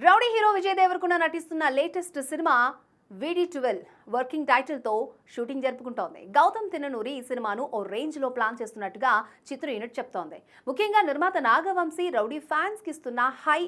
Rowdy hero Vijay Devarakonda నటిస్తున్న latest cinema VD12 working టైటిల్తో shooting జరుపుకుంటోంది. Gautam Tinnanuri ఈ సినిమాను ఓ రేంజ్లో ప్లాన్ చేస్తున్నట్టుగా చిత్ర యూనిట్ చెప్తోంది. ముఖ్యంగా నిర్మాత నాగవంశీ రౌడీ ఫ్యాన్స్కి ఇస్తున్న హై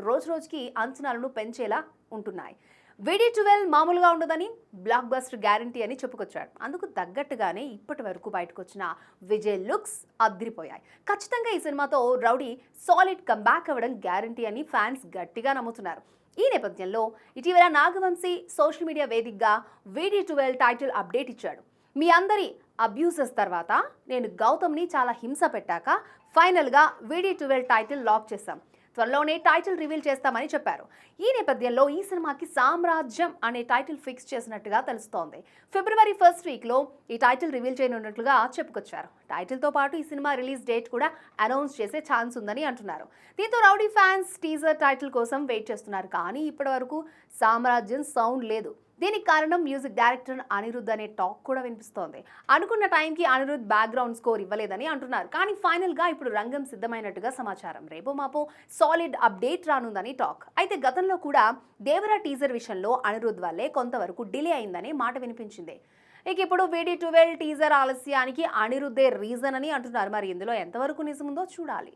రోజురోజుకి అంచనాలను పెంచేలా ఉంటున్నాయి. VD12 మామూలుగా ఉండదని బ్లాక్ బస్టర్ గ్యారంటీ అని చెప్పుకొచ్చాడు. అందుకు తగ్గట్టుగానే ఇప్పటి వరకు బయటకు వచ్చిన విజయ్ లుక్స్ అదిరిపోయాయి. ఖచ్చితంగా ఈ సినిమాతో రౌడీ సాలిడ్ కంబ్యాక్ అవ్వడం గ్యారంటీ అని ఫ్యాన్స్ గట్టిగా నమ్ముతున్నారు. ఈ నేపథ్యంలో ఇటీవల నాగవంశీ సోషల్ మీడియా వేదికగా VD12 టైటిల్ అప్డేట్ ఇచ్చాడు. మీ అందరి అబ్యూసెస్ తర్వాత నేను గౌతమ్ని చాలా హింస పెట్టాక ఫైనల్గా VD12 టైటిల్ లాక్ చేశాం. త్వరలోనే టైటిల్ రివీల్ చేస్తామని చెప్పారు. ఈ నేపథ్యంలో ఈ సినిమాకి సామ్రాజ్యం అనే టైటిల్ ఫిక్స్ చేసినట్టుగా తెలుస్తోంది. ఫిబ్రవరి 1st వీక్లో ఈ టైటిల్ రివీల్ చేయనున్నట్లుగా చెప్పుకొచ్చారు. టైటిల్తో పాటు ఈ సినిమా రిలీజ్ డేట్ కూడా అనౌన్స్ చేసే ఛాన్స్ ఉందని అంటున్నారు. దీంతో రౌడీ ఫ్యాన్స్ టీజర్ టైటిల్ కోసం వెయిట్ చేస్తున్నారు. కానీ ఇప్పటివరకు సామ్రాజ్యం సౌండ్ లేదు. దీనికి కారణం మ్యూజిక్ డైరెక్టర్ అనిరుద్ధ్ అనే టాక్ కూడా వినిపిస్తోంది. అనుకున్న టైంకి అనిరుద్ధ్ బ్యాక్గ్రౌండ్ స్కోర్ ఇవ్వలేదని అంటున్నారు. కానీ ఫైనల్గా ఇప్పుడు రంగం సిద్ధమైనట్టుగా సమాచారం. రేపో మాపో సాలిడ్ అప్డేట్ రానుందని టాక్. అయితే గతంలో కూడా దేవరా టీజర్ విషయంలో అనిరుద్ధ్ వల్లే కొంతవరకు డిలే అయిందని మాట వినిపించింది. ఇక ఇప్పుడు VD12 టీజర్ ఆలస్యానికి అనిరుద్ధే రీజన్ అని అంటున్నారు. మరి ఇందులో ఎంతవరకు నిజముందో చూడాలి.